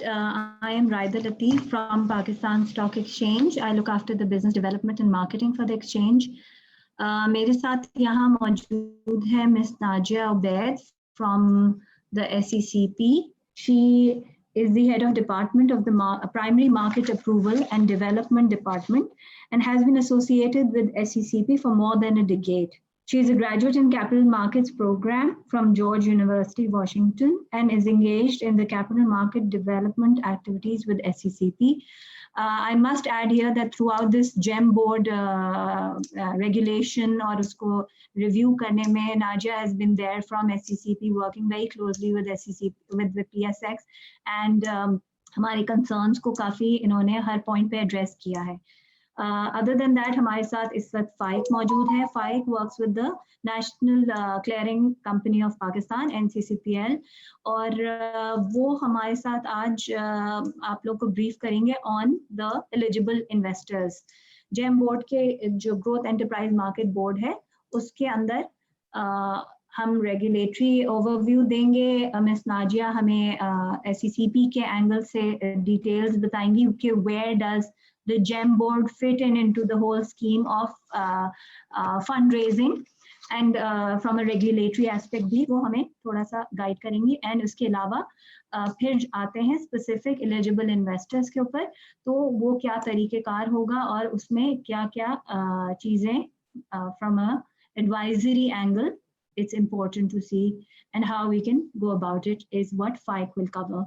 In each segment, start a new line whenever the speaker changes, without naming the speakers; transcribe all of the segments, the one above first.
I am Raida Lateef from Pakistan Stock Exchange. I look after the business development and marketing for the exchange. मेरे साथ यहाँ मौजूद है Miss Najia Ubaid from the SECP. She is the head of department of the primary market approval and development department and has been associated with SECP for more than a decade. She is a graduate in capital markets program from George University, Washington, and is engaged in the capital market development activities with SECP. I must add here that throughout this GEM board regulation or usko review karne mein, Najia has been there from SECP, working very closely with SECP, with the PSX, and हमारे concerns को काफी इन्होंने हर point पे address किया है. Other than that, हमारे साथ इस वक्त FAIC मौजूद है. FAIC works with the National Clearing Company of Pakistan, NCCPL, और वो हमारे साथ आज आप लोग को brief करेंगे on the eligible investors. GEM board के जो Growth Enterprise Market Board है, उसके अंदर हम regulatory overview देंगे. Miss Najia हमें SECP के angle से details बताएंगी कि where does the GEM board fit into the whole scheme of fundraising, and from a regulatory aspect भी वो हमें थोड़ा सा guide करेंगी. And उसके अलावा फिर आते हैं specific eligible investors के ऊपर, तो वो क्या तरीक़ेकार होगा और उसमें क्या-क्या चीज़ें from a advisory angle it's important to see, and how we can go about it is what FAIC will cover.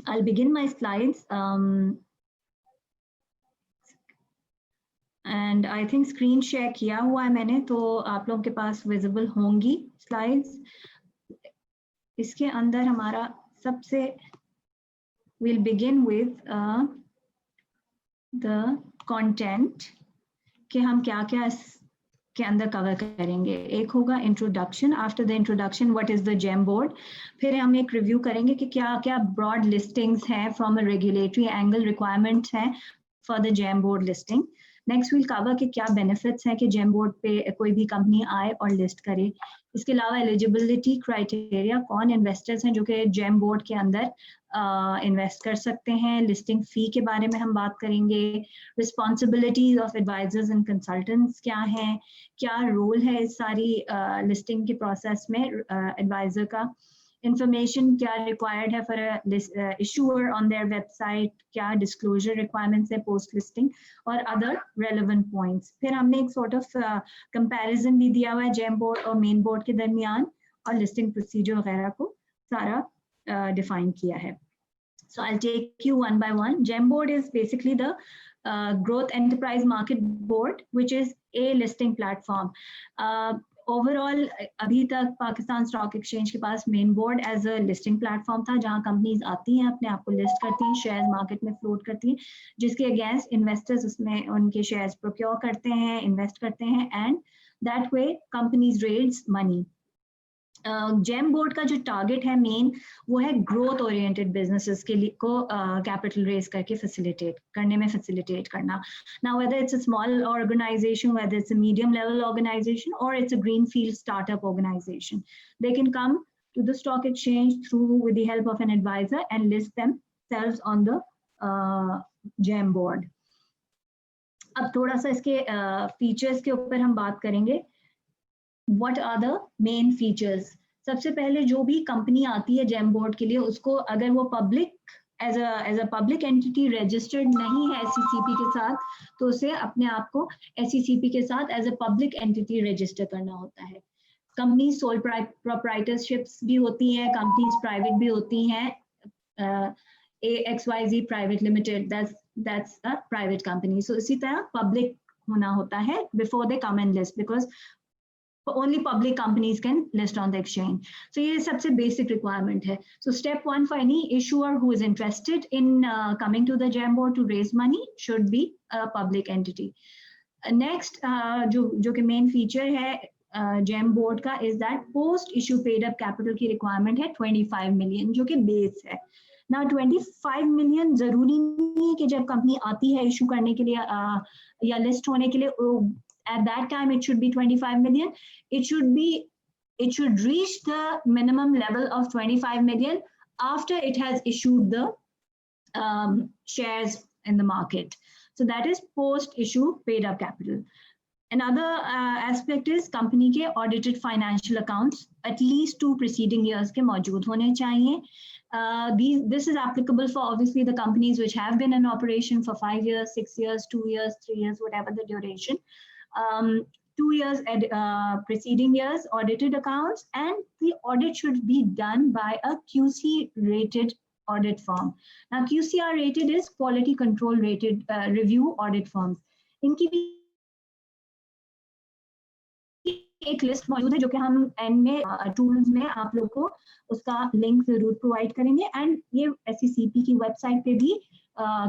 I'll begin my slides. And I think screen share किया हुआ है मैंने, तो आप लोगों के पास visible होंगी slides. इसके अंदर हमारा सबसे we'll begin with the content कि हम क्या-क्या के अंदर cover करेंगे. एक होगा introduction. After the introduction, what is the GEM board? फिर हम एक review करेंगे कि क्या-क्या broad listings हैं from a regulatory angle, requirements हैं for the GEM board listing. Next we'll cover कि क्या benefits हैं कि GEM board पे कोई भी company आए और list करे. इसके अलावा eligibility criteria, कौन investors हैं जो कि GEM board के अंदर invest कर सकते हैं. Listing fee के बारे में हम बात करेंगे. Responsibilities of advisors and consultants क्या हैं, क्या role है इस सारी listing के process में advisor का. Information क्या required है for a issuer on their website, क्या disclosure requirements है post listing, और other relevant points. फिर हमने एक sort of comparison भी दिया हुआ है GEM board और main board के दरमियान, और listing procedure वगैरह को सारा define किया है. So I'll take you one by one. GEM board is basically the Growth Enterprise Market Board, which is a listing platform. Overall, अभी तक पाकिस्तान स्टॉक एक्सचेंज के पास main board as a listing platform था, जहां companies आती हैं, अपने आप को लिस्ट करती हैं, शेयर्स मार्केट में फ्लोट करती हैं, जिसके अगेंस्ट इन्वेस्टर्स उसमें उनके शेयर्स प्रोक्योर करते हैं, इन्वेस्ट करते हैं, and that way companies raise money. GEM board का जो टारगेट है मेन, वो है ग्रोथ ओरिएंटेड बिजनेसेस के लिए को कैपिटल रेज करके फैसिलिटेट करना. Now whether it's a small organization, whether it's a medium level organization, or it's a greenfield startup organization, they can come to the stock exchange through with the help of an advisor and list themselves on the GEM board. अब थोड़ा सा इसके features के ऊपर हम बात करेंगे. What are the main features? सबसे पहले जो भी कंपनी आती है GEM बोर्ड के लिए, उसको अगर वो public as a public entity registered नहीं है SECP के साथ, तो उसे अपने आप को SECP के साथ as a public entity register करना होता है. कंपनी सोल प्रोप्राइटरशिप्स भी होती हैं, कंपनीज प्राइवेट भी होती हैं. AXYZ private limited, that's a private company. So इसी तरह पब्लिक होना होता है before they come and list, because only public companies can list on the exchange. So ये सबसे basic requirement है. So step one for any issuer who is interested in coming to the GEM board to raise money should be a public entity. Next जो कि main feature है GEM board का is that post issue paid up capital की requirement है 25 million, जो कि base है. Now 25 million जरूरी नहीं है कि जब कंपनी आती है इशू करने के लिए या लिस्ट होने के लिए at that time it should be 25 million. It should reach the minimum level of 25 million after it has issued the shares in the market. So that is post-issue paid-up capital. Another aspect is company के audited financial accounts at least 2 preceding years के मौजूद होने चाहिए. This is applicable for obviously the companies which have been in operation for 5 years, 6 years, 2 years, 3 years, whatever the duration. 2 years preceding years audited accounts, and the audit should be done by a QC rated audit firm. Now QCR rated is quality control rated review audit firms. इनकी भी एक list मौजूद है जो कि हम and में tools में आप लोग को उसका लिंक जरूर प्रोवाइड करेंगे, एंड ये SECP की वेबसाइट पे भी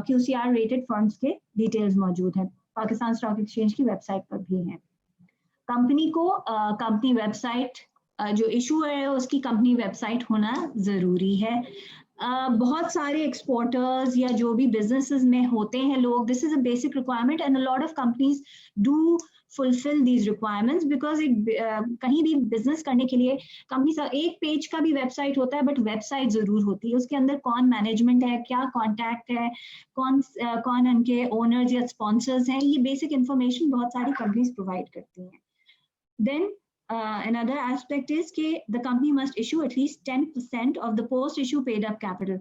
QCR रेटेड फर्म्स के डिटेल्स मौजूद हैं, पाकिस्तान स्टॉक एक्सचेंज की वेबसाइट पर भी हैं. कंपनी को कंपनी वेबसाइट जो इशू है उसकी कंपनी वेबसाइट होना जरूरी है. बहुत सारे एक्सपोर्टर्स या जो भी बिजनेसेस में होते हैं लोग, this is a basic requirement and a lot of companies do fulfill these requirements because कहीं भी बिजनेस करने के लिए कंपनी का एक पेज का भी वेबसाइट होता है, बट वेबसाइट जरूर होती है. उसके अंदर कौन मैनेजमेंट है, क्या कॉन्टैक्ट है, कौन उनके ओनर्स या स्पॉन्सर्स हैं, ये बेसिक इंफॉर्मेशन बहुत सारी कंपनीज प्रोवाइड करती हैं. देन another aspect is कि the company must issue at least 10% of the post issue paid up capital.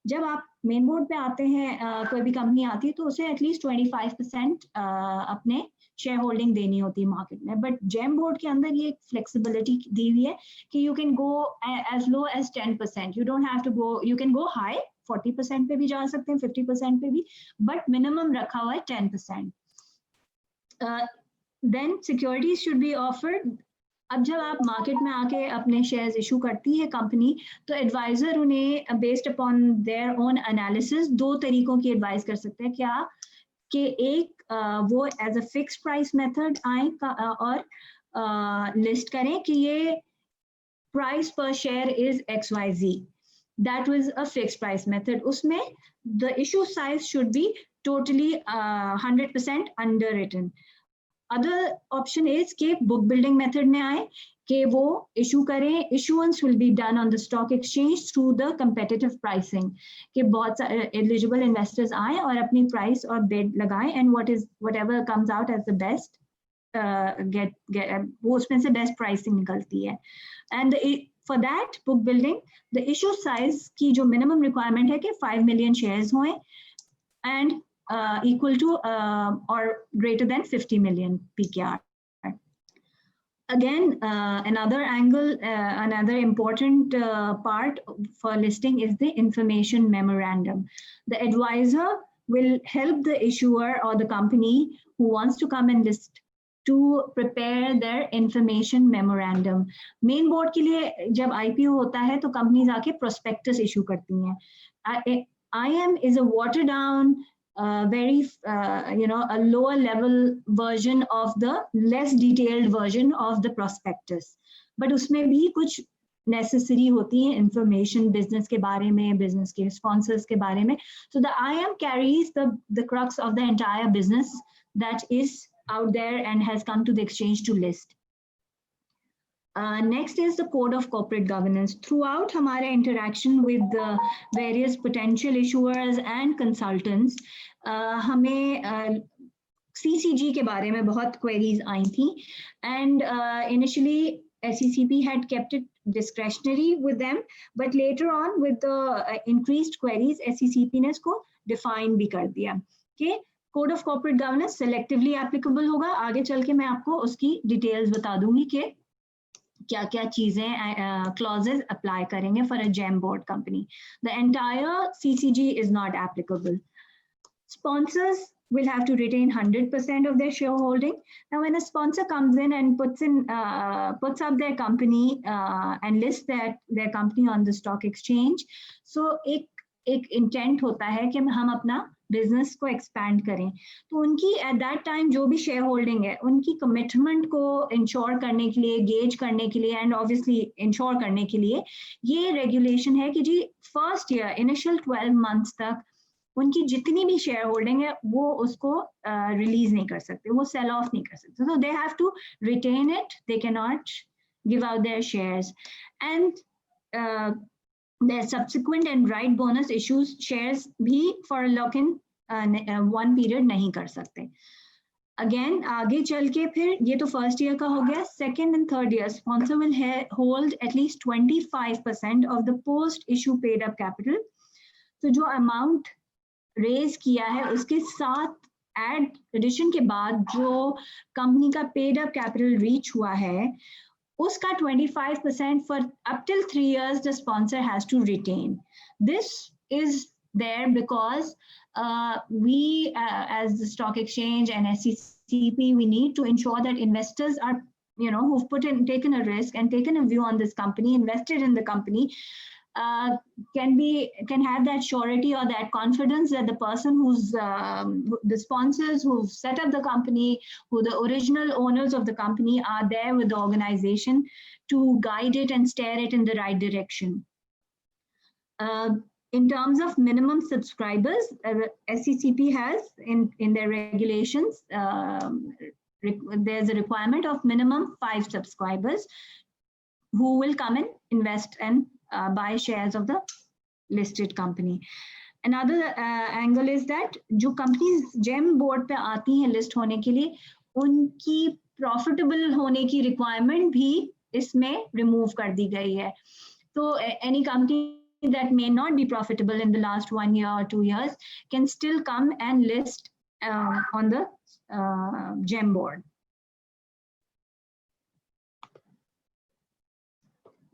जब आप मेन बोर्ड पे आते हैं, कोई भी कंपनी आती है तो उसे एटलीस्ट 25% अपने शेयर होल्डिंग देनी होती है मार्केट में. बट जेम बोर्ड के अंदर ये फ्लेक्सिबिलिटी दी हुई है कि you can go as low as 10%. You don't have to go, you can go high 40% पे भी जा सकते हैं, 50% पे भी, बट मिनिमम रखा हुआ है 10%. Then securities should be offered. अब जब आप मार्केट में आके अपने शेयर्स इशू करती है कंपनी, तो एडवाइजर उन्हें based upon their own analysis 2 तरीकों की एडवाइस कर सकते हैं. क्या कि एक वो as a fix price method आए और लिस्ट करें कि ये प्राइस पर share is XYZ. That was a fix price method. उसमें the issue size should be totally 100% underwritten. Other option is कि बुक बिल्डिंग मेथड में आए कि वो इशू करें. Issuance will be done on the stock exchange through the competitive pricing, कि बहुत सारे एलिजिबल इन्वेस्टर्स आए और अपनी प्राइस और बिड लगाएं, and whatever comes out as the best वो उसमें से बेस्ट प्राइसिंग निकलती है. And for that book building the issue size की जो मिनिमम रिक्वायरमेंट है कि 5 million शेयर्स हों and equal to or greater than 50 million PKR. Again, another angle, another important part for listing is the information memorandum. The advisor will help the issuer or the company who wants to come and list to prepare their information memorandum. Main board के लिए जब IPO होता है तो companies आके prospectus issue करती हैं. IM is a watered down, very a lower level version of the less detailed version of the prospectus, but उसमें भी कुछ necessary होती है information business के बारे में, business के sponsors के बारे में. So the IM carries the crux of the entire business that is out there and has come to the exchange to list. Next is the code of corporate governance. Throughout हमारे interaction with the various potential issuers and consultants, हमें CCG के बारे में बहुत queries आई थी, and initially SECP had kept it discretionary with them, but later on with the increased queries SECP ने इसको define भी कर दिया कि code of corporate governance selectively applicable होगा. आगे चल के मैं आपको उसकी details बता दूंगी कि क्या क्या चीजें clauses apply करेंगे for a GEM board company. The entire CCG is not applicable. Sponsors will have to retain 100% of their shareholding. Now, when a sponsor comes in and puts up their company and lists their company on the stock exchange, so एक intent होता है कि हम अपना business को expand करें. तो उनकी एट दैट टाइम जो भी शेयर होल्डिंग है, उनकी कमिटमेंट को इंश्योर करने के लिए, गेज करने के लिए एंड ऑब्वियसली इंश्योर करने के लिए ये रेगुलेशन है कि जी फर्स्ट ईयर इनिशियल 12 months तक उनकी जितनी भी शेयर होल्डिंग है वो उसको रिलीज नहीं कर सकते, वो सेल ऑफ नहीं कर सकते. So they have to retain it, they can not give out their shares. And their subsequent and right bonus issues shares भी for a lock-in one period नहीं कर सकते. Again, आगे चल के फिर ये तो फर्स्ट ईयर का हो गया. Second and third year sponsor will hold at least 25% of the post issue paid up capital. तो जो अमाउंट रेज किया है उसके साथ एडिशन के बाद जो कंपनी का पेड अप कैपिटल रीच हुआ है उसका 25% for up till 3 years the sponsor has to retain. This is there because we as the stock exchange and SCCP, we need to ensure that investors are, who've taken a risk and taken a view on this company, invested in the company, can have that surety or that confidence that the person who's the sponsors who've set up the company, who the original owners of the company are there with the organization to guide it and steer it in the right direction. In terms of minimum subscribers, SCCP has in their regulations, there's a requirement of minimum 5 subscribers who will come and invest and buy shares of the listed company. Another angle is that जो companies GEM board पे आती हैं list होने के लिए, उनकी profitable होने की requirement भी इसमें remove कर दी गई है. So any company that may not be profitable in the last 1 year or 2 years can still come and list on the GEM board.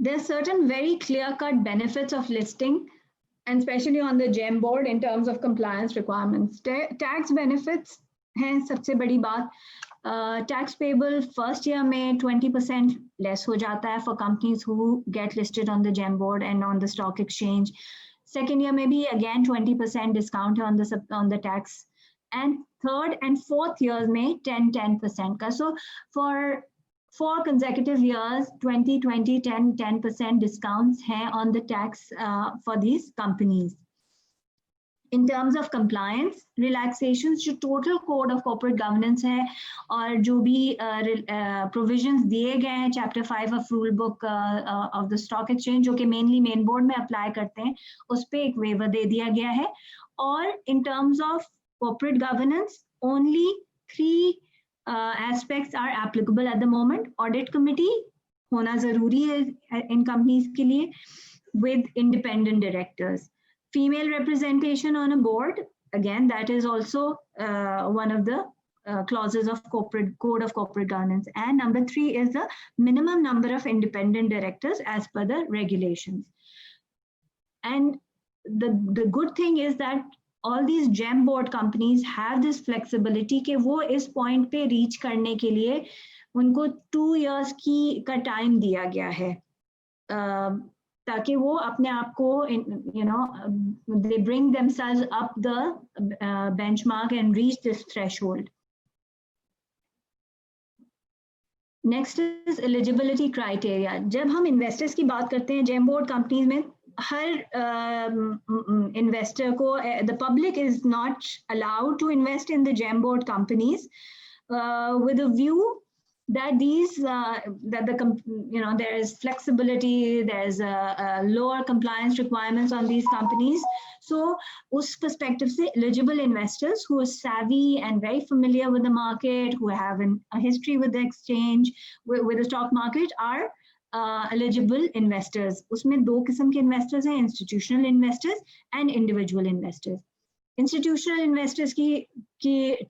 There are certain very clear-cut benefits of listing, and especially on the GEM board in terms of compliance requirements. Tax benefits हैं सबसे बड़ी बात. Tax payable first year में 20% less हो जाता है for companies who get listed on the GEM board and on the stock exchange. Second year में भी again 20% discount on the tax, and third and fourth years में 10% का. So for 4 consecutive years, 20, 10% discounts हैं on the tax for these companies. In terms of compliance, relaxations, जो total code of corporate governance है और जो भी provisions दिए गए हैं chapter 5 of rule book of the stock exchange, जो कि mainly main board में apply करते हैं, उस पे एक waiver दे दिया गया है. और in terms of corporate governance, only 3 aspects are applicable at the moment. Audit committee होना जरूरी है in companies के लिए with independent directors. Female representation on a board, again, that is also one of the clauses of code of corporate governance. And number 3 is the minimum number of independent directors as per the regulations. And the good thing is that all these GEM board companies have this flexibility कि वो इस point पे reach करने के लिए उनको 2 years का time दिया गया है, ताकि वो अपने आप को they bring themselves up the benchmark and reach this threshold. Next is eligibility criteria. जब हम investors की बात करते हैं GEM board companies में, हर investor को, the public is not allowed to invest in the GEM board companies with a view that there is flexibility, there's a lower compliance requirements on these companies. So उस perspective से eligible investors who are savvy and very familiar with the market, who have a history with the exchange, with the stock market, are eligible investors. उसमें 2 किस्म के investors हैं, institutional investors and individual investors. Institutional investors की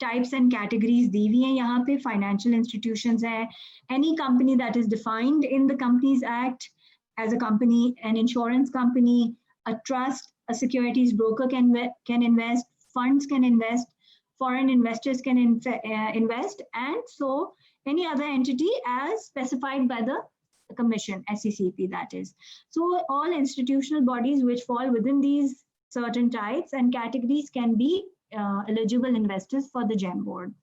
types and categories दी हुई हैं यहाँ पे. Financial institutions हैं, any company that is defined in the Companies Act as a company, an insurance company, a trust, a securities broker can invest, funds can invest, foreign investors can invest, and so any other entity as specified by the commission, SCCP that is. So all institutional bodies which fall within these certain types and categories can be eligible investors for the GEM board.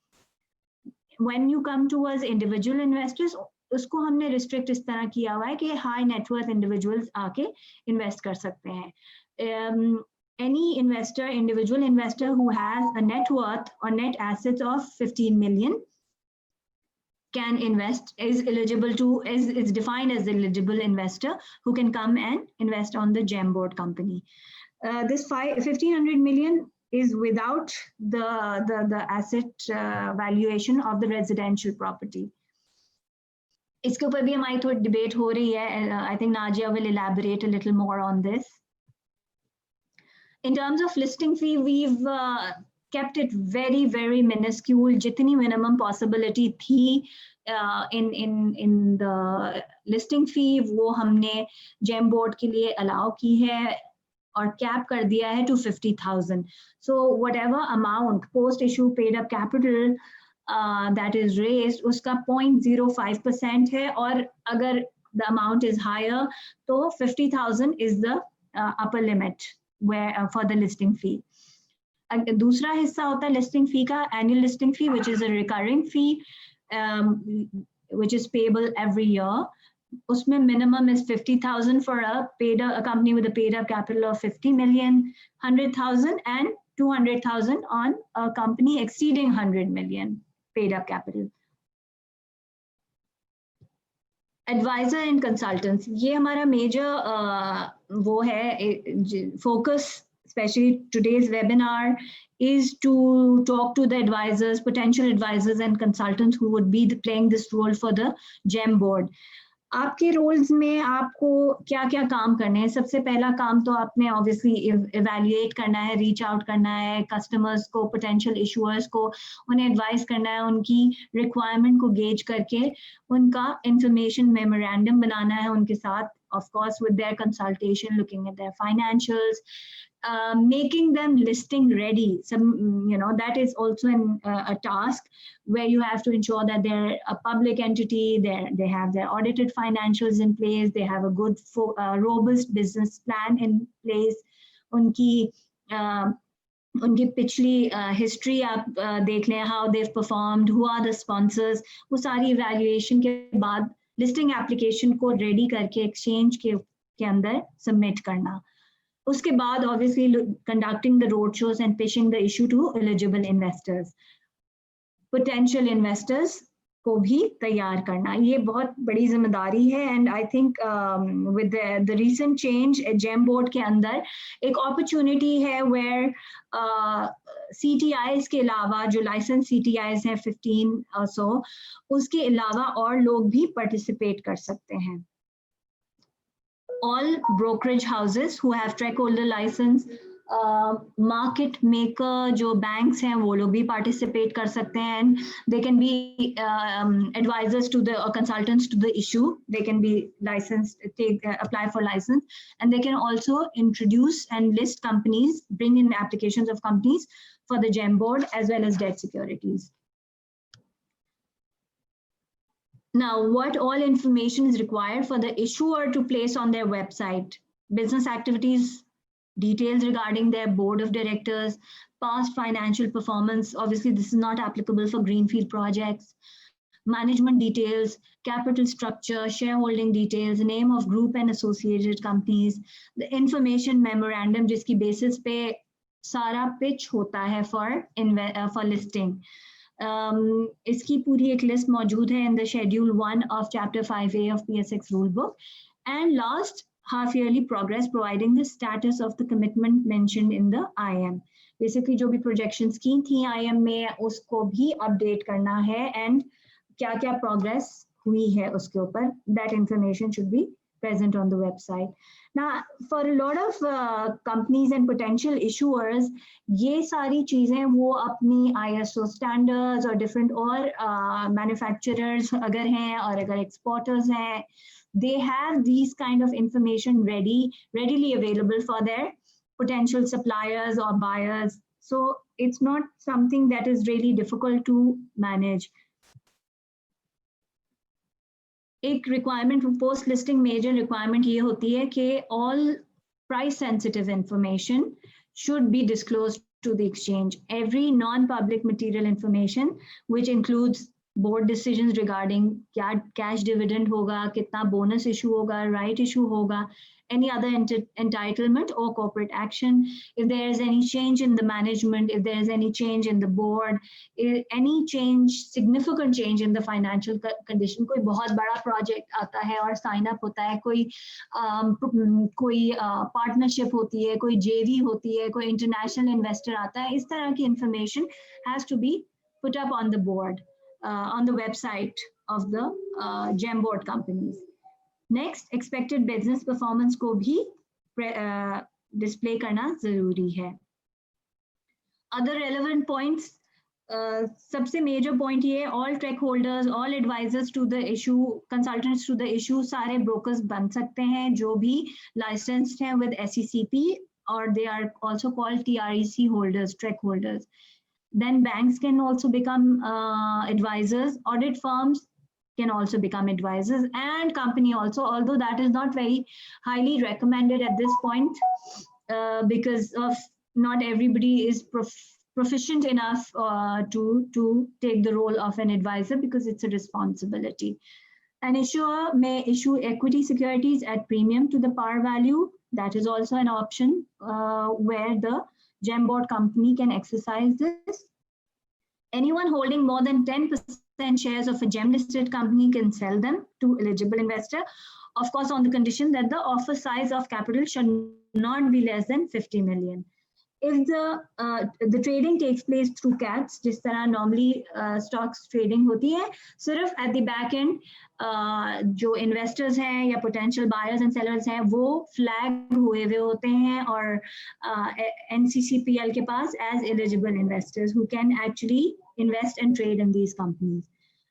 When you come towards individual investors, उसको हमने restrict इस तरह किया हुआ है कि high net worth individuals आके invest कर सकते हैं. Any investor, individual investor who has a net worth or net assets of 15 million can invest, is defined as the eligible investor who can come and invest on the GEM board company. This 1,500 million is without the asset valuation of the residential property. इसके ऊपर भी हमारी थोड़ी debate हो रही है. I think Najia will elaborate a little more on this. In terms of listing fee, we've kept it very, very minuscule. जितनी minimum possibility थी in the listing fee, वो हमने GEM board के लिए allow की है और cap कर दिया है to 50,000. So whatever amount post issue paid up capital that is raised, उसका 0.05% है, और अगर the amount is higher, तो 50,000 is the upper limit where for the listing fee. दूसरा हिस्सा होता है listing fee का, annual listing fee, which is a recurring fee, which is payable every year. Usme minimum is 50,000 for a company with a paid up capital of 50 million, 100,000 and 200,000 on a company exceeding 100 million paid up capital. Advisor and consultants, ये हमारा major वो है focus, especially today's webinar, is to talk to the advisors, potential advisors and consultants who would be playing this role for the GEM board. आपके roles में आपको क्या क्या काम करने हैं? सबसे पहला काम तो आपने ऑब्वियसली इवैल्यूएट करना है, रीच आउट करना है कस्टमर्स को, पोटेंशियल इशूअर्स को, उन्हें एडवाइस करना है, उनकी रिक्वायरमेंट को गेज करके उनका इंफॉर्मेशन मेमोरेंडम बनाना है उनके साथ, of course with their consultation, looking at there financials, making them listing ready. That is also a task where you have to ensure that they're a public entity, they have their audited financials in place, they have a good robust business plan in place. उनकी पिछली history आप देख लें, how they've performed, who are the sponsors, वो सारी evaluation के बाद listing application को ready करके exchange के अंदर submit करना. उसके बाद obviously conducting the road shows and pitching the issue to eligible investors. Potential investors को भी तैयार करना, ये बहुत बड़ी जिम्मेदारी है. And I think with the recent change GEM board के अंदर एक opportunity है where CTIs के अलावा, जो licensed CTIs हैं 15 or so, उसके अलावा और लोग भी participate कर सकते हैं. All brokerage houses who have track holder license, market maker जो banks हैं वो लोग भी participate कर सकते हैं, and they can be advisors to the or consultants to the issue. They can be licensed, apply for license, and they can also introduce and list companies, bring in applications of companies for the GEM board as well as debt securities. Now, what all information is required for the issuer to place on their website? Business activities, details regarding their board of directors, past financial performance. Obviously, this is not applicable for greenfield projects. Management details, capital structure, shareholding details, name of group and associated companies, the information memorandum जिसकी basis पे सारा pitch होता है for listing. इसकी पूरी एक list मौजूद है in the schedule 1 of chapter 5A of PSX rulebook. And last, half yearly progress, providing the status of the commitment mentioned in the IM. Basically जो भी projections की थी IM में उसको भी update करना है, and क्या क्या progress हुई है उसके ऊपर, that information should be present on the website. Now, for a lot of companies and potential issuers, ये सारी चीजें वो अपनी ISO standards और different और manufacturers अगर हैं और अगर exporters हैं, they have these kind of information readily available for their potential suppliers or buyers. So it's not something that is really difficult to manage. एक requirement post listing major requirement ये होती है कि all price sensitive information should be disclosed to the exchange. Every non-public material information, which includes board decisions regarding क्या cash dividend होगा, कितना bonus issue होगा, right issue होगा, any other entitlement or corporate action, if there is any change in the management, if there is any change in the board, any change, significant change in the financial condition, कोई बहुत बड़ा project आता है और sign up होता है, कोई partnership होती है, कोई JV होती है, कोई international investor आता है, इस तरह की information has to be put up on the board, on the website of the GEM board companies. Next, expected business performance को भी display करना जरूरी है. Other relevant points, सबसे major point ये है, all track holders, all advisors to the issue, consultants to the issue, सारे brokers बन सकते हैं जो भी licensed हैं with SECP, or they are also called TREC holders, track holders. Then banks can also become advisors, audit firms can also become advisors, and company also, although that is not very highly recommended at this point because of not everybody is proficient enough to take the role of an advisor because it's a responsibility. An issuer may issue equity securities at premium to the par value. That is also an option where the GEM board company can exercise this. Anyone holding more than 10% shares of a GEM listed company can sell them to eligible investor, of course on the condition that the offer size of capital should not be less than 50 million. If the trading takes place through CATS, जिस तरह normally stocks trading होती है, सिर्फ at the back end जो investors हैं या potential buyers and sellers हैं वो flag हुए होते हैं और NCCPL के पास as eligible investors who can actually invest and trade in these companies.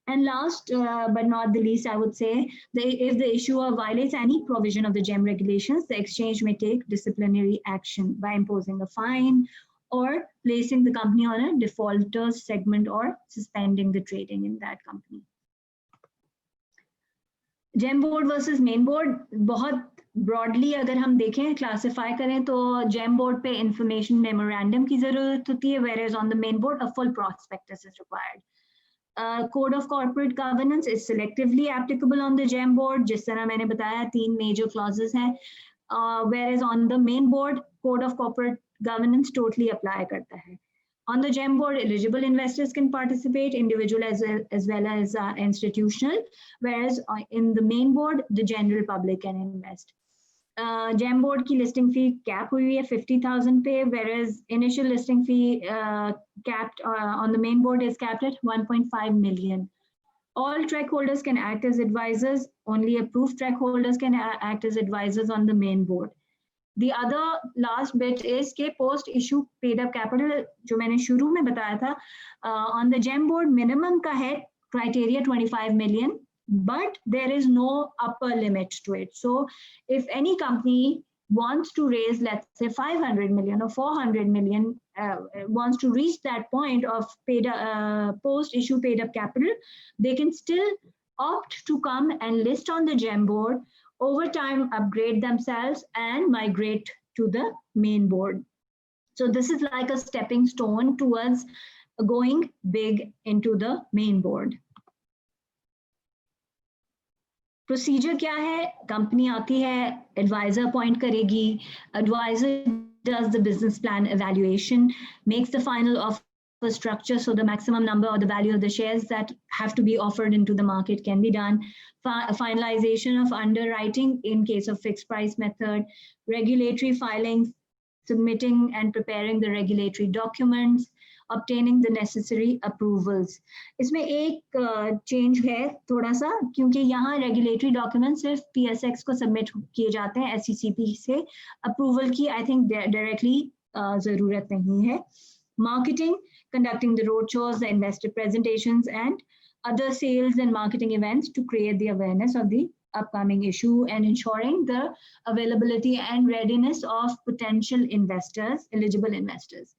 And last but not the least, I would say, if the issuer violates any provision of the GEM regulations, the exchange may take disciplinary action by imposing a fine or placing the company on a defaulters segment or suspending the trading in that company. GEM board versus main board, बहुत broadly अगर हम देखें classify करें तो GEM board पे information memorandum की ज़रूरत होती है, whereas on the main board a full prospectus is required. Code of corporate governance is selectively applicable on the GEM board, जिस तरह मैंने बताया 3 major clauses हैं, whereas on the main board code of corporate governance totally apply करता है. On the GEM board, eligible investors can participate, individual as well as institutional, whereas in the main board the general public can invest. GEM board की listing fee cap हुई है 50,000 पे, whereas initial listing fee capped on the main board is capped at 1.5 million. All track holders can act as advisors. Only approved track holders can act as advisors on the main board. The other last bit is कि post issue paid up capital जो मैंने शुरू में बताया था on the GEM board minimum का है criteria 25 million. But there is no upper limit to it. So if any company wants to raise, let's say 500 million or 400 million, wants to reach that point of post-issue paid-up capital, they can still opt to come and list on the GEM board, over time upgrade themselves and migrate to the main board. So this is like a stepping stone towards going big into the main board. Procedure क्या है? Company आती है, advisor appoint करेगी, advisor does the business plan evaluation, makes the final offer structure so the maximum number or the value of the shares that have to be offered into the market can be done, finalization of underwriting in case of fixed price method, regulatory filings, submitting and preparing the regulatory documents, obtaining the necessary approvals. इसमें एक change है थोड़ा सा, क्योंकि यहाँ regulatory documents सिर्फ PSX को submit किए जाते हैं, SECP से approval की I think directly ज़रूरत नहीं है. Marketing, conducting the road shows, the investor presentations and other sales and marketing events to create the awareness of the upcoming issue and ensuring the availability and readiness of potential investors, eligible investors.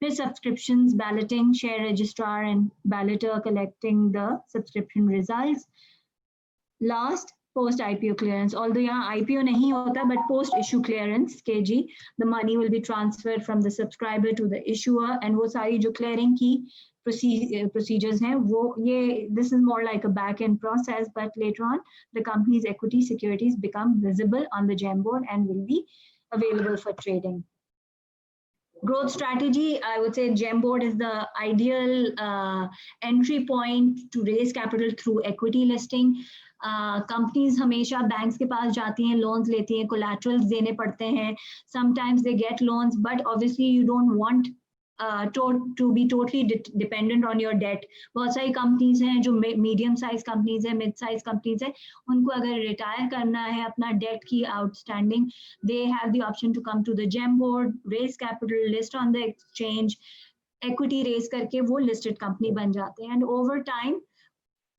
Subscriptions, balloting, share registrar and balloter collecting the subscription results. Last, post-IPO clearance. Although यहाँ IPO नहीं होता, but post-issue clearance, KG, the money will be transferred from the subscriber to the issuer, and वो सारी जो clearing की procedures हैं वो ये this is more like a back end process, but later on the company's equity securities become visible on the GEM board and will be available for trading. Growth strategy, I would say GEM board is the ideal entry point to raise capital through equity listing. Companies हमेशा banks के पास जाती हैं, loans लेती हैं, collaterals देने पड़ते हैं. Sometimes they get loans, but obviously you don't want to be totally dependent on your debt. बहुत सारी companies हैं जो medium size companies है, mid size companies है, उनको अगर retire करना है अपना debt की outstanding, they have the option to come to the GEM board, raise capital, list on the exchange, equity raise करके वो listed company बन जाते हैं. And over time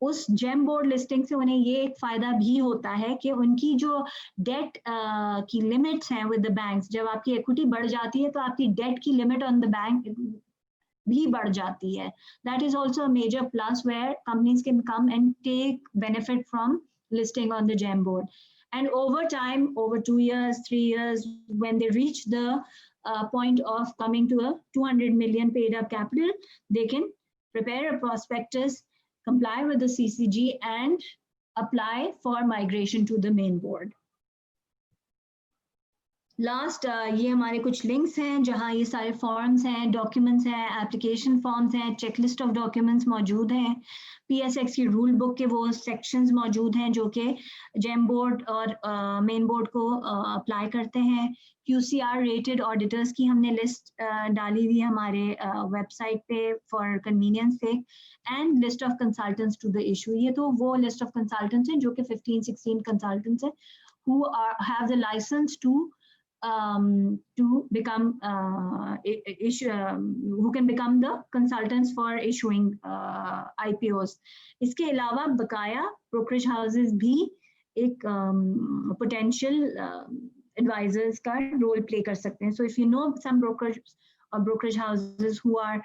उस जेम बोर्ड लिस्टिंग से उन्हें ये एक फायदा भी होता है कि उनकी जो डेट की लिमिट्स हैं विद द बैंक्स, जब आपकी इक्विटी बढ़ जाती है तो आपकी डेट की लिमिट ऑन द बैंक भी बढ़ जाती है. That is also a major plus where companies can come and take benefit from listing on the GEM board. And over time, over 2 years, 3 years, when they reach the point of coming to a 200 million paid up capital, they can prepare a prospectus, comply with the CCG, and apply for migration to the main board. Last ये हमारे कुछ links हैं जहाँ ये सारे forms हैं, documents हैं, application forms हैं, चेकलिस्ट ऑफ डॉक्यूमेंट्स मौजूद हैं, PSX की रूल बुक के वो सेक्शंस मौजूद हैं जो कि जेम बोर्ड और मेन बोर्ड को अप्लाई करते हैं. QCR रेटेड ऑडिटर्स की हमने लिस्ट डाली हुई है हमारे वेबसाइट पे for convenience sake, and list of consultants to the issue. ये तो वो लिस्ट ऑफ कंसल्टेंट्स हैं जो कि 15-16 कंसल्टेंट्स हैं who have the license to become who can become the consultants for issuing IPOs. इसके अलावा बकाया brokerage houses भी एक potential advisors का role play कर सकते हैं. So if you know some brokerage houses who are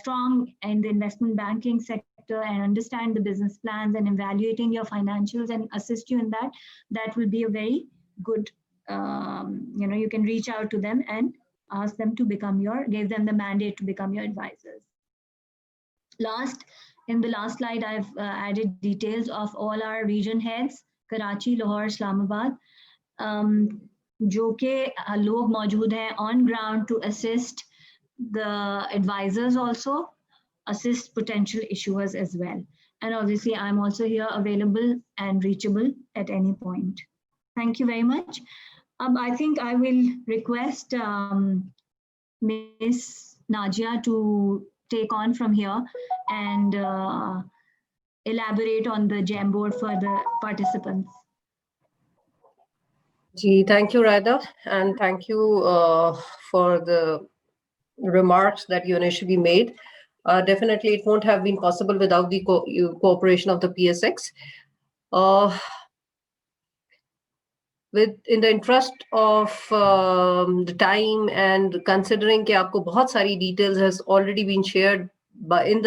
strong in the investment banking sector and understand the business plans and evaluating your financials and assist you in that, that will be a very good you can reach out to them and ask them to give them the mandate to become your advisors. In the last slide, I've added details of all our region heads, Karachi, Lahore, Islamabad, जो के लोग मौजूद हैं on ground to assist the advisors, also assist potential issuers as well. And obviously, I'm also here available and reachable at any point. Thank you very much. I think I will request Ms. Najia to take on from here and elaborate on the GEM board for the participants.
Thank you, Raida, and thank you for the remarks that you initially made. Definitely, it won't have been possible without the cooperation of the PSX. In the interest of the time and considering कि आपको बहुत सारी details has already been shared in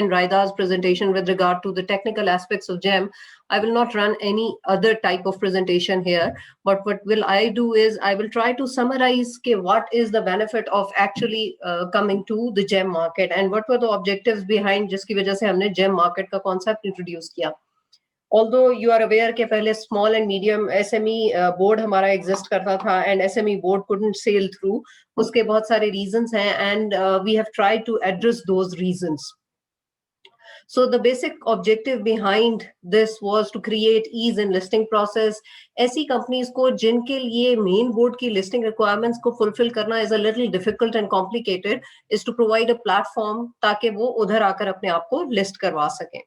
Raida's presentation with regard to the technical aspects of GEM, I will not run any other type of presentation here. But what will I do is I will try to summarize what is the benefit of actually coming to the GEM market and what were the objectives behind जिसकी वजह से हमने GEM market का concept introduce किया. Although you are aware कि पहले small and medium SME board हमारा exist करता था and SME board couldn't sail through, उसके बहुत सारे reasons हैं and we have tried to address those reasons. So the basic objective behind this was to create ease in listing process. ऐसी companies को जिनके लिए main board की listing requirements को fulfill करना is a little difficult and complicated, is to provide a platform ताकि वो उधर आकर अपने आप को list करवा सकें.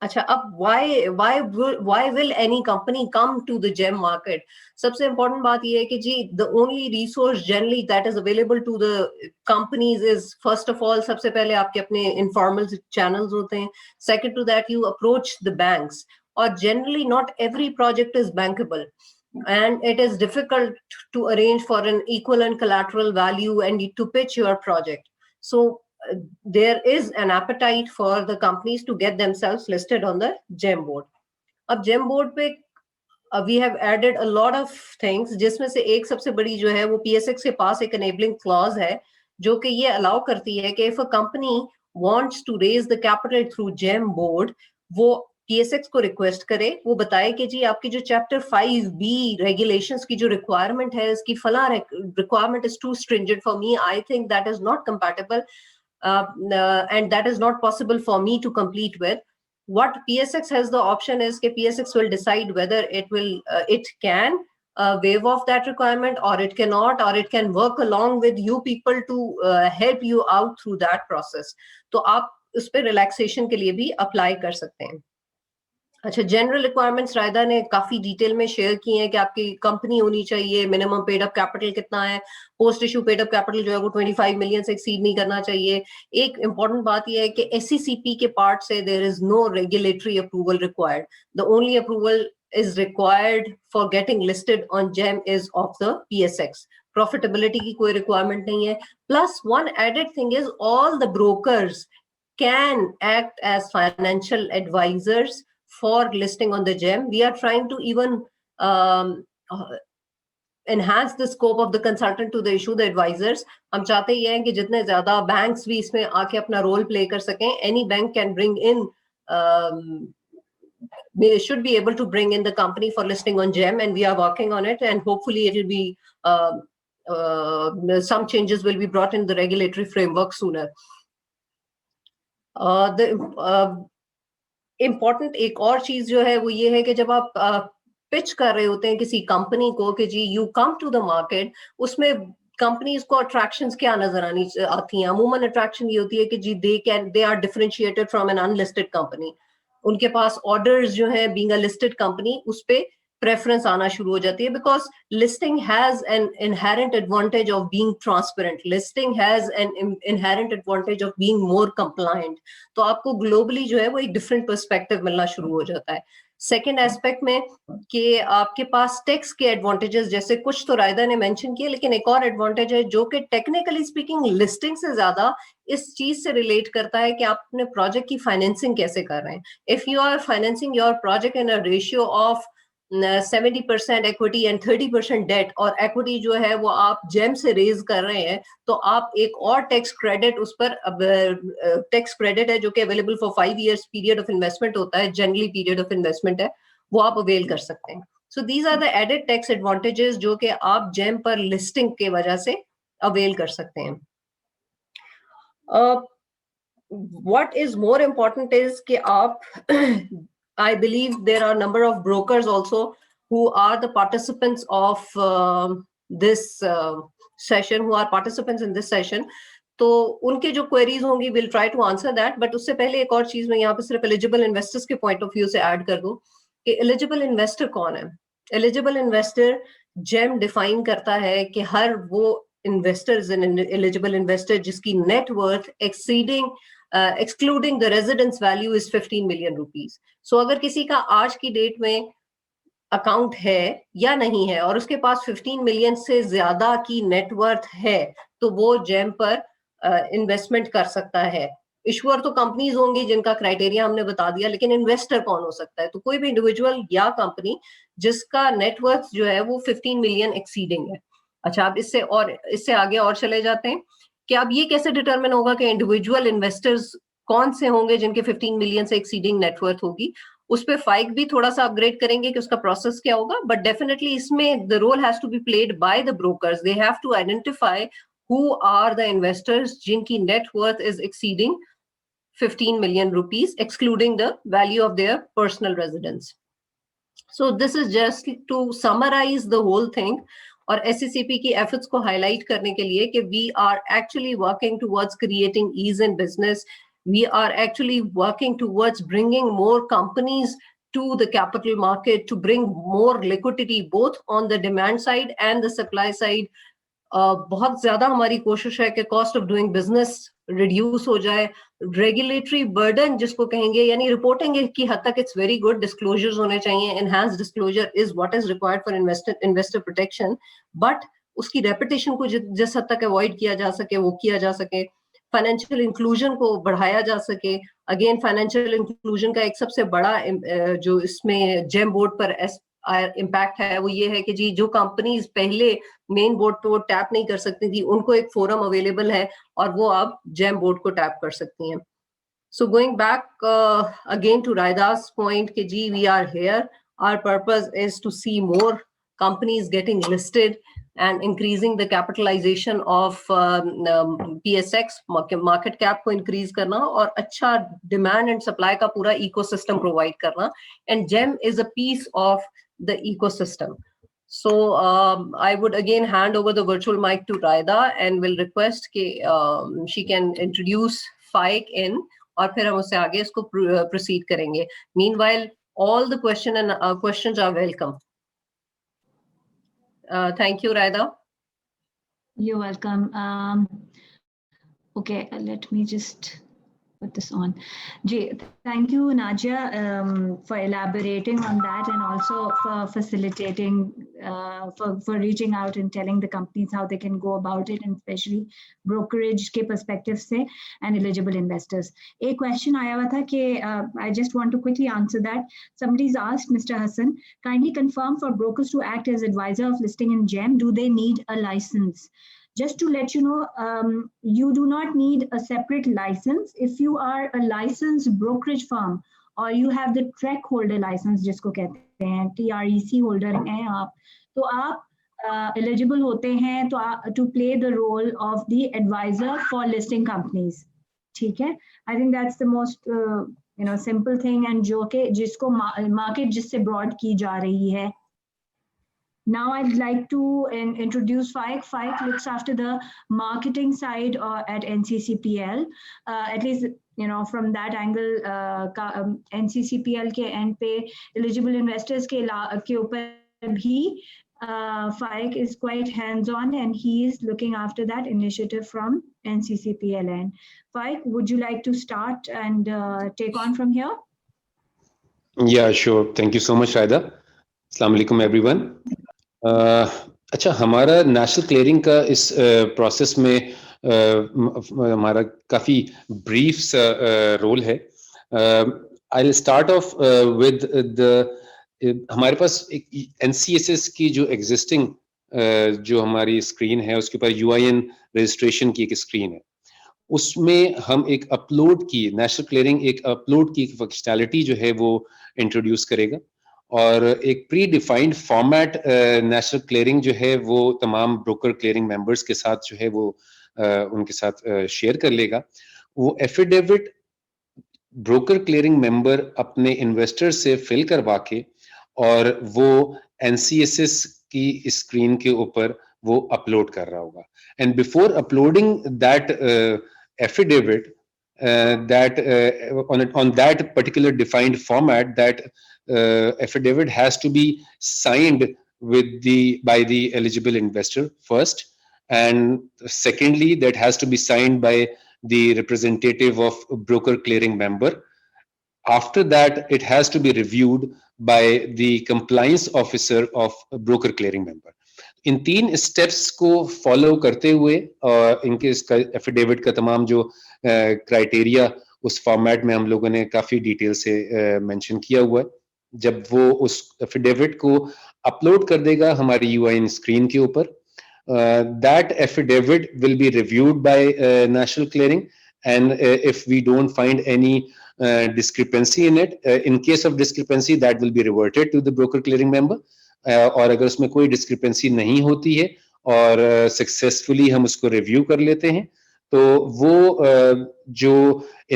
अच्छा, अब why will any company come to the GEM market? सबसे important बात ये है कि जी the only resource generally that is available to the companies is first of all सबसे पहले आपके अपने informal channels होते हैं. Second to that, you approach the banks, or generally not every project is bankable and it is difficult to arrange for an equivalent collateral value and to pitch your project. So there is an appetite for the companies to get themselves listed on the GEM board. अब GEM board पे we have added a lot of things, जिसमें से एक सबसे बड़ी जो है वो PSX के पास एक enabling clause है जो कि ये अलाउ करती है कि if a company wants to raise the capital through GEM board, वो PSX को रिक्वेस्ट करे, वो बताए कि जी आपकी जो चैप्टर 5B रेगुलेशंस की जो रिक्वायरमेंट है, इसकी फला requirement is too stringent for me, I think that is not compatible and that is not possible for me to complete with. What PSX has the option is that PSX will decide whether it can waive off that requirement, or it cannot, or it can work along with you people to help you out through that process. तो आप उस पे relaxation के लिए भी apply कर सकते हैं. अच्छा, जनरल रिक्वायरमेंट्स रायदा ने काफी डिटेल में शेयर की हैं कि आपकी कंपनी होनी चाहिए, मिनिमम पेड अप कैपिटल कितना है, post issue paid up capital जो है वो 25 मिलियन से एक्सीड नहीं करना चाहिए. एक इंपॉर्टेंट बात यह है कि SECP के पार्ट से there is no regulatory approval required. The only approval is required for getting listed on GEM is of the PSX. Profitability की कोई requirement नहीं है. Plus one added thing is all the brokers can act as financial advisors for listing on the GEM. We are trying to even enhance the scope of the consultant to the issue, the advisors. हम चाहते ही हैं कि जितने ज्यादा banks भी इसमें आके अपना role play कर सकें. Any bank can bring in they should be able to bring in the company for listing on GEM, and we are working on it, and hopefully it will be some changes will be brought in the regulatory framework sooner. The important एक और चीज जो है वो ये है कि जब आप पिच कर रहे होते हैं किसी कंपनी को कि जी you come to the market, उसमें कंपनीज को अट्रैक्शंस क्या नजर आती हैं? अमूमन अट्रैक्शन ये होती है कि जी they are differentiated from an unlisted company. उनके पास ऑर्डर्स जो है बीइंग अ लिस्टेड कंपनी उस पे प्रेफरेंस आना शुरू हो जाती है, because listing has an inherent advantage of being transparent. Listing has an inherent advantage of being more compliant. तो आपको ग्लोबली जो है वो एक डिफरेंट पर्सपेक्टिव मिलना शुरू हो जाता है. सेकेंड एस्पेक्ट में कि आपके पास टैक्स के एडवांटेजेस, जैसे कुछ तो रायदा ने मेंशन किए, लेकिन एक और एडवांटेज है जो कि टेक्निकली स्पीकिंग लिस्टिंग से ज्यादा इस चीज से रिलेट करता है कि आप अपने प्रोजेक्ट की फाइनेंसिंग कैसे कर रहे हैं. If you are financing your project in a ratio of 70% equity and 30% debt, और equity जो है वो आप जेम से रेज कर रहे हैं, तो आप एक और टैक्स क्रेडिट उस पर टैक्स क्रेडिट है जो कि available for 5 years period of investment होता है, जनरली पीरियड ऑफ इन्वेस्टमेंट है, वो आप अवेल कर सकते हैं. So these are the added tax advantages जो कि आप जेम पर लिस्टिंग के वजह से अवेल कर सकते हैं. What is more important is कि आप I believe there are a number of brokers also who are the participants of this session, who are participants in this session. तो उनके जो queries होंगी we'll try to answer that. But उससे पहले एक और चीज मैं यहाँ पे सिर्फ eligible investors के point of view से add कर दूँ कि eligible investor कौन है. Eligible investor GEM define करता है कि हर वो investor is an eligible investor जिसकी net worth exceeding excluding the residence value is 15 million rupees. So अगर किसी का आज की डेट में अकाउंट है या नहीं है और उसके पास 15 मिलियन से ज्यादा की नेटवर्थ है, तो वो जेम पर इन्वेस्टमेंट कर सकता है. इशुअर तो कंपनीज होंगी जिनका क्राइटेरिया हमने बता दिया, लेकिन इन्वेस्टर कौन हो सकता है? तो कोई भी इंडिविजुअल या कंपनी जिसका नेटवर्थ जो है वो 15 मिलियन एक्सीडिंग है. अच्छा, अब इससे आगे और चले जाते हैं कि अब ये कैसे डिटरमिन होगा कि इंडिविजुअल इन्वेस्टर्स कौन से होंगे जिनके 15 मिलियन से एक्सीडिंग नेटवर्थ होगी. उस पे फाइक भी थोड़ा सा अपग्रेड करेंगे कि उसका प्रोसेस क्या होगा, बट डेफिनेटली इसमें the role has to be played by the brokers. They have to identify who are the investors जिनकी net worth is exceeding 15 million rupees excluding the value of their personal residence. So this is just to summarize the whole thing. और SECP की efforts को highlight करने के लिए कि we are actually working towards creating ease in business. We are actually working towards bringing more companies to the capital market to bring more liquidity both on the demand side and the supply side. बहुत ज्यादा हमारी कोशिश है कि cost of doing business reduce हो जाए. Regulatory burden जिसको कहेंगे, यानी रिपोर्टिंग की हद तक इट्स वेरी गुड, डिस्क्लोजर्स होने चाहिए. Enhance disclosure is what is required for investor protection, but उसकी रेपुटेशन को जिस हद तक अवॉइड किया जा सके वो किया जा सके. फाइनेंशियल इंक्लूजन को बढ़ाया जा सके. अगेन फाइनेंशियल इंक्लूजन का एक सबसे बड़ा जो इसमें जेम बोर्ड पर इम्पैक्ट है वो ये है कि जी जो कंपनीज पहले मेन बोर्ड पे वो टैप नहीं कर सकती थी, उनको एक फोरम अवेलेबल है और वो अब जेम बोर्ड को टैप कर सकती हैं. So going back again to Raida's point, कि जी we are here. Our purpose is to see more companies getting listed and increasing the capitalization of PSX, market cap को increase करना और अच्छा demand and supply का पूरा ecosystem provide करना. And GEM is a piece of the ecosystem. So I would again hand over the virtual mic to Raida and will request कि she can introduce FIC in और फिर हम उससे आगे इसको proceed करेंगे. Meanwhile, all the questions are welcome. Thank you, Raida.
You're welcome. Okay, let me just put this on. Thank you, Nadia, for elaborating on that and also for facilitating, for reaching out and telling the companies how they can go about it, and especially brokerage के perspective से and eligible investors. A question आया हुआ था कि I just want to quickly answer that. Somebody's asked, Mr. Hassan, kindly confirm for brokers to act as advisor of listing in GEM, do they need a license? Just to let you know, you do not need a separate license. If you are a licensed brokerage firm or you have the track holder license, जिसको कहते हैं TREC holder हैं आप, तो आप eligible होते हैं to play the role of the advisor for listing companies. ठीक है? I think that's the most simple thing, and जो कि जिसको market जिससे broad की जा रही है. Now I'd like to introduce FIC. FIC looks after the marketing side at NCCPL. At least, from that angle, NCCPL के end पे eligible investors के ऊपर भी FIC is quite hands-on, and he is looking after that initiative from NCCPL end. FIC, would you like to start and take on from here?
Yeah, sure. Thank you so much, Raida. Assalamu alaikum, everyone. अच्छा, हमारा national clearing का इस process में हमारा काफ़ी brief सा role है. I will start of with हमारे पास एक NCSS की जो एग्जिस्टिंग जो हमारी स्क्रीन है उसके ऊपर UIN रजिस्ट्रेशन की एक स्क्रीन है. उसमें हम एक अपलोड की नेशनल क्लियरिंग एक अपलोड की फंक्शनैलिटी जो है वो इंट्रोड्यूस करेगा और एक pre defined format national clearing जो है वो तमाम ब्रोकर क्लियरिंग मेंबर्स के साथ जो है वो उनके साथ शेयर कर लेगा. वो एफिडेविट ब्रोकर क्लियरिंग मेंबर अपने इन्वेस्टर से फिल करवा के और वो NCSS की स्क्रीन के ऊपर वो अपलोड कर रहा होगा. And before uploading that affidavit on that particular defined format, that affidavit has to be signed by the eligible investor first, and secondly that has to be signed by the representative of broker clearing member. After that it has to be reviewed by the compliance officer of broker clearing member. In 3 steps को follow करते हुए इनके इसका affidavit का तमाम जो criteria उस format में हम लोगों ने काफी डिटेल से मेंशन किया हुआ है. जब वो उस एफिडेविट को अपलोड कर देगा हमारी UIN स्क्रीन के ऊपर, that affidavit will be reviewed by national clearing, and if we don't find any discrepancy in it, in case of discrepancy that will be reverted to the broker clearing member. और अगर उसमें कोई discrepancy नहीं होती है और successfully हम उसको रिव्यू कर लेते हैं तो वो जो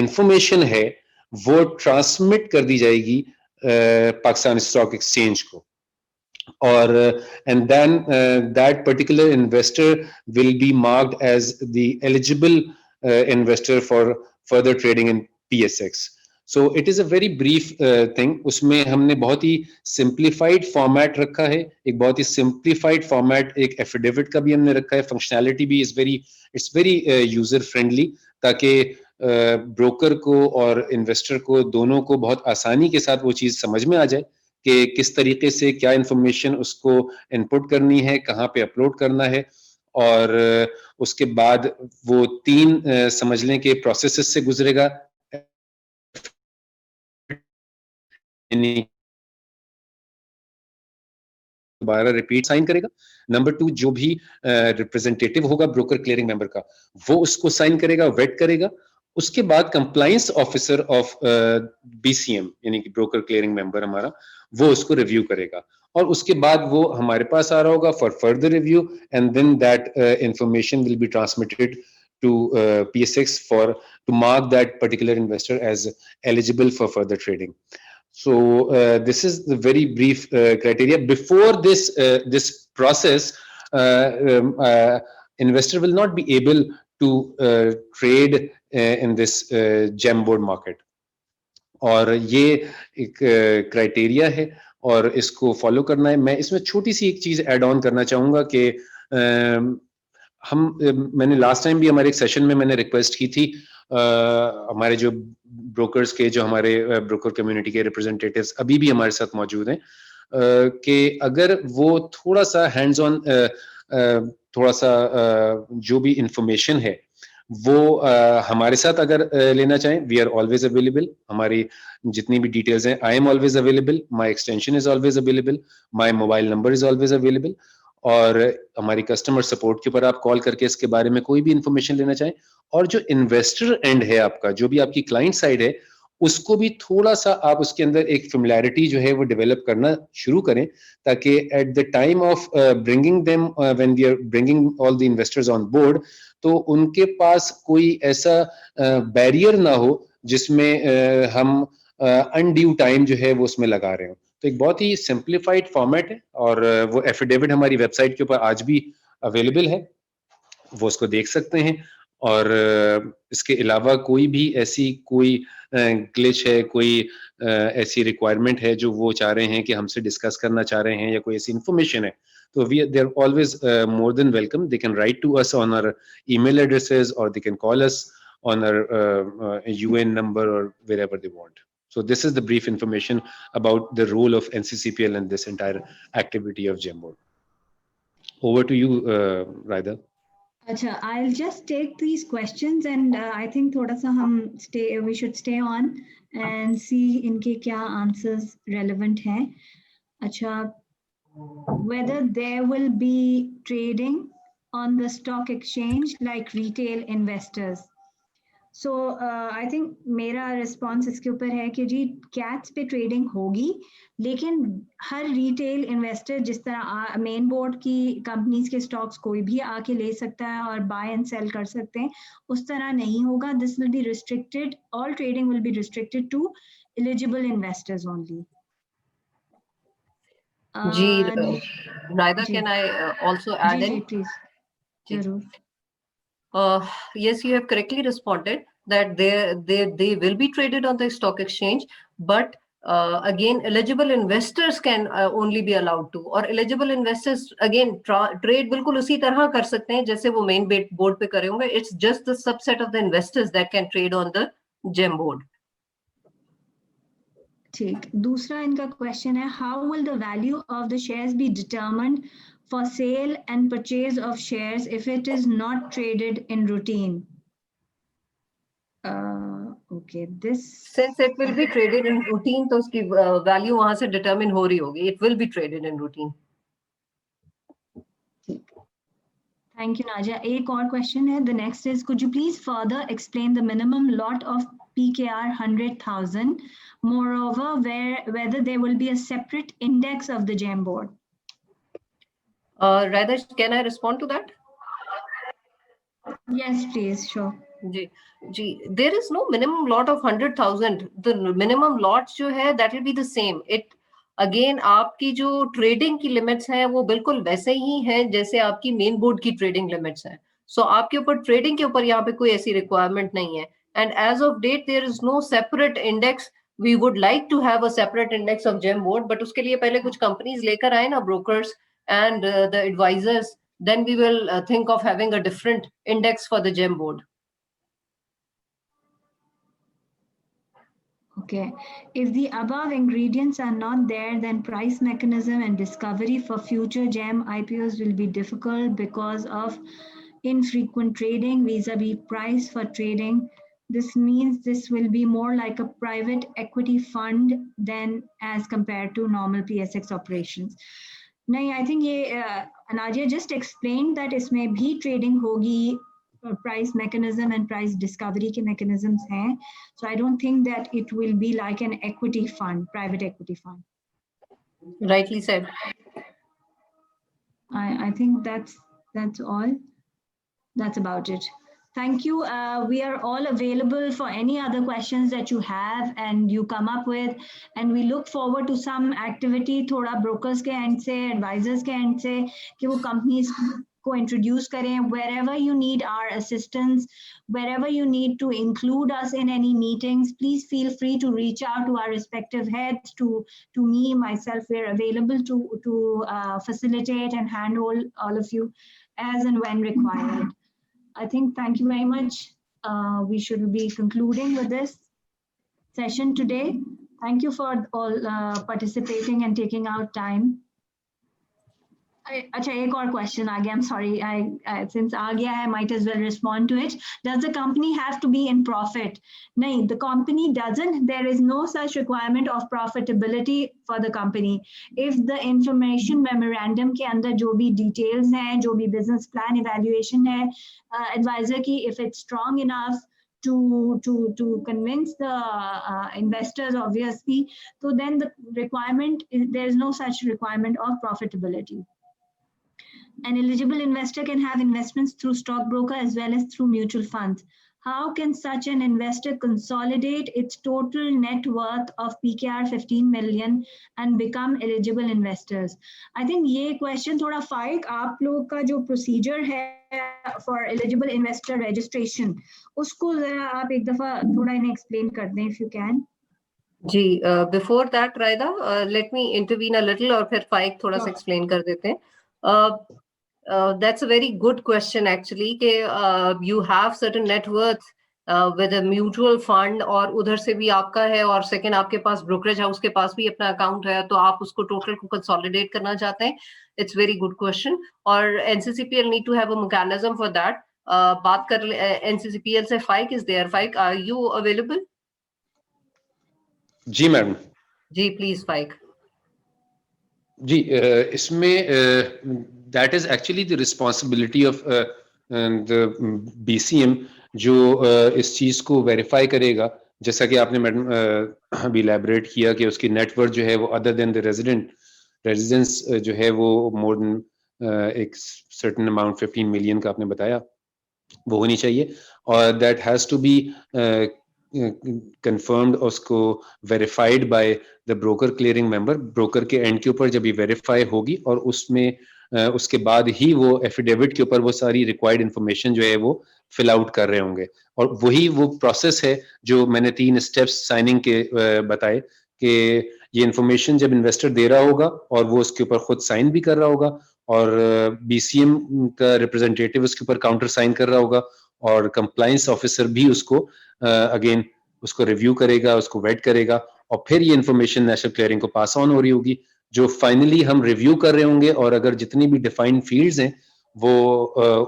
इंफॉर्मेशन है वो ट्रांसमिट कर दी जाएगी पाकिस्तान स्टॉक एक्सचेंज को, और and then that particular investor will be marked as the eligible investor for further trading in PSX. So it is a very brief thing. उसमें हमने बहुत ही simplified format रखा है, एक बहुत ही simplified format, एक affidavit का भी हमने रखा है. Functionality भी it's very user friendly, ताकि broker को और investor को दोनों को बहुत आसानी के साथ वो चीज समझ में आ जाए कि किस तरीके से क्या information उसको input करनी है, कहाँ पे upload करना है, और उसके बाद वो 3 समझ लें कि processes से गुजरेगा. दोबारा रिपीट साइन करेगा। नंबर 2, जो भी रिप्रेजेंटेटिव होगा ब्रोकर क्लियरिंग मेंबर का, वो उसको साइन करेगा, वेट करेगा। उसके बाद कंप्लायंस ऑफिसर ऑफ बीसीएम यानी कि ब्रोकर क्लियरिंग मेंबर हमारा, वो उसको रिव्यू करेगा और उसके बाद वो हमारे पास आ रहा होगा for further review, and then that information will be transmitted to PSX to mark that particular investor as eligible for further trading. So this is the very brief criteria. Before this process, investor will not be able to trade in this gem board market. और ये एक criteria है और इसको follow करना है। मैं इसमें छोटी सी एक चीज ऐड ऑन करना चाहूंगा कि मैंने लास्ट टाइम भी हमारे एक सेशन में मैंने रिक्वेस्ट की थी हमारे जो ब्रोकर्स के, जो हमारे ब्रोकर कम्युनिटी के रिप्रेजेंटेटिव्स अभी भी हमारे साथ मौजूद हैं, कि अगर वो थोड़ा सा हैंड्स ऑन, थोड़ा सा जो भी इंफॉर्मेशन है वो हमारे साथ अगर लेना चाहें, वी आर ऑलवेज अवेलेबल। हमारी जितनी भी डिटेल्स हैं, I am always available, my extension is always available, my mobile number is always available. और हमारी कस्टमर सपोर्ट के ऊपर आप कॉल करके इसके बारे में कोई भी इंफॉर्मेशन लेना चाहें। और जो इन्वेस्टर एंड है आपका, जो भी आपकी क्लाइंट साइड है, उसको भी थोड़ा सा आप उसके अंदर एक फेमिलियरिटी जो है वो डेवलप करना शुरू करें, ताकि at the time of bringing them, when we are bringing all the investors on board, तो उनके पास कोई ऐसा बैरियर ना हो जिसमें हम अनड्यू टाइम जो है वो उसमें लगा रहे हो। तो एक बहुत ही सिंप्लीफाइड फॉर्मेट है और वो एफिडेविट हमारी वेबसाइट के ऊपर आज भी अवेलेबल है, वो उसको देख सकते हैं। और इसके अलावा कोई भी ऐसी कोई ग्लिच है, कोई ऐसी रिक्वायरमेंट है जो वो चाह रहे हैं कि हमसे डिस्कस करना चाह रहे हैं, या कोई ऐसी इंफॉर्मेशन है, तो they are always more than welcome. They can write to us on our email addresses, or they can call us on our UN number or wherever they want. So this is the brief information about the role of NCCPL in this entire activity of GEMBoard. Over to you, Raida.
Acha, I'll just take these questions and I think thoda sa we should stay on and see inke kya answers relevant hai. Acha, whether there will be trading on the stock exchange like retail investors. So I think मेरा response इसके ऊपर है कि जी cats पे trading होगी, लेकिन हर retail investor जिस तरह मेन बोर्ड की कंपनीज के स्टॉक्स कोई भी आके ले सकता है और बाय एंड सेल कर सकते हैं, उस तरह नहीं होगा. This will be restricted, all trading will be restricted to eligible investors only.
Raida, can I also add in?
Please. Zarur.
Yes, you have correctly responded that they will be traded on the stock exchange, but again, eligible investors can only be allowed to, or eligible investors again trade बिल्कुल उसी तरह कर सकते हैं जैसे वो main board पे करे होंगे. It's just the subset of the investors that can trade on the GEM board.
ठीक. दूसरा इनका क्वेश्चन है, how will the value of the shares be determined for sale and purchase of shares if it is not traded in routine? Okay, this
since it will be traded in routine, तो उसकी value वहाँ से determine हो रही होगी. It will be traded in routine.
Thank you, Naja. एक और question है. The next is, could you please further explain the minimum lot of PKR 100,000? Moreover, whether there will be a separate index of the GEM board?
Raida, can I respond to that?
Yes, please. Sure.
Ji, there is no minimum lot of 100,000. The minimum lots जो है that will be the same. It again आपकी जो trading की limits हैं वो बिल्कुल वैसे ही हैं जैसे आपकी main board की trading limits हैं. So आपके ऊपर trading के ऊपर यहाँ पे कोई ऐसी requirement नहीं है. And as of date there is no separate index. We would like to have a separate index of GEM board, but उसके लिए पहले कुछ companies लेकर आए ना, brokers and the advisors, then we will think of having a different index for the GEM board.
Okay. If the above ingredients are not there, then price mechanism and discovery for future GEM IPOs will be difficult because of infrequent trading vis-a-vis price for trading. This means this will be more like a private equity fund than as compared to normal PSX operations. नहीं, I think ये Nadia just explained that इसमें भी trading होगी, price mechanism and price discovery के mechanisms हैं. So I don't think that it will be like an equity fund, private equity fund.
Rightly said.
I think that's all. That's about it. Thank you. We are all available for any other questions that you have and you come up with, and we look forward to some activity थोड़ा brokers के end से, advisors के end से, कि वो companies को introduce करें. Wherever you need our assistance, wherever you need to include us in any meetings, please feel free to reach out to our respective heads, to me, myself. We're available to facilitate and handhold all of you as and when required. I think thank you very much. We should be concluding with this session today. Thank you for all participating and taking out time. अच्छा, एक और question आ गया. I'm sorry. Since आ गया है, I might as well respond to it. Does the company have to be in profit? नहीं, the company doesn't. There is no such requirement of profitability for the company. If the information memorandum के अंदर जो भी details हैं, जो भी business plan evaluation है, advisor की, if it's strong enough to convince the investors, obviously, so then the requirement is, there is no such requirement of profitability. An eligible investor can have investments through stockbroker as well as through mutual funds. How can such an investor consolidate its total net worth of PKR 15 million and become eligible investors? I think ये question थोड़ा फाइक, आप लोग का जो procedure है for eligible investor registration, उसको जरा आप एक दफा थोड़ा इन्हें explain कर दें, if you can.
Ji, before that, Raida, let me intervene a little और फिर फाइक थोड़ा सा explain कर देते हैं. That's a very good question actually. You have certain net worth with a mutual fund, और उधर से भी आपका है, और second आपके पास brokerage house के पास भी अपना account है, तो आप उसको total को consolidate करना चाहते हैं. It's very good question. और NCCPL need to have a mechanism for that. बात कर NCCPL से Faik is there. Faik, are you available?
जी मैडम.
जी, please Faik.
जी, इसमें that is actually the responsibility of the BCM जो इस चीज को वेरीफाई करेगा. जैसा कि आपने मैडम अभी elaborate किया कि उसकी नेटवर्थ जो है वो other than the residence जो है वो more than एक certain amount 15 million का आपने बताया, वो होनी चाहिए, और that has to be confirmed, उसको verified by the broker clearing member. broker के end के ऊपर जब ये verify होगी, और उसमें उसके बाद ही वो एफिडेविट के ऊपर वो सारी रिक्वायर्ड इंफॉर्मेशन जो है वो फिल आउट कर रहे होंगे. और वही वो प्रोसेस है जो मैंने 3 स्टेप्स साइनिंग के बताए, कि ये इंफॉर्मेशन जब इन्वेस्टर दे रहा होगा और वो उसके ऊपर खुद साइन भी कर रहा होगा, और बीसीएम का रिप्रेजेंटेटिव उसके ऊपर काउंटर साइन कर रहा होगा, और कंप्लायंस ऑफिसर भी उसको अगेन उसको रिव्यू करेगा, उसको वेट करेगा, और फिर ये इंफॉर्मेशन नेशनल क्लियरिंग को पास ऑन हो रही होगी, जो फाइनली हम रिव्यू कर रहे होंगे. और अगर जितनी भी डिफाइंड फील्ड्स हैं वो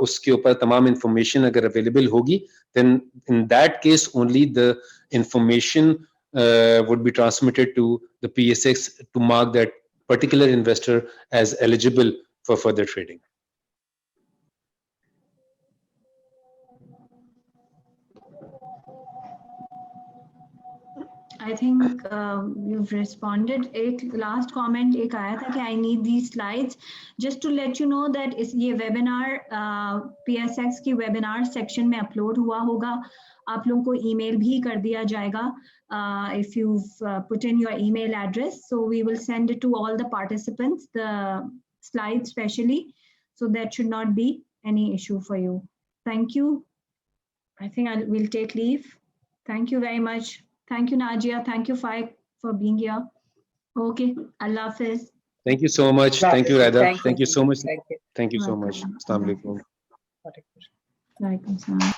उसके ऊपर तमाम इंफॉर्मेशन अगर अवेलेबल होगी, then in that case only the information would be transmitted to the PSX to mark that particular investor as eligible for further trading.
I think you've responded. एक last comment एक आया था कि I need these slides just to let you know that ये webinar PSX की webinar section में upload हुआ होगा. आप लोगों को email भी कर दिया जाएगा if you've put in your email address. So we will send it to all the participants, the slides especially. So that should not be any issue for you. Thank you. I think we'll take leave. Thank you very much. Thank you, Najia. Thank you, Faik, for being here. Okay, Allah Hafiz.
Thank you so much. Thank you, Raida. Thank you so much.
Thank you.
Thank you so much. Assalamu alaikum.
Walaikum salam.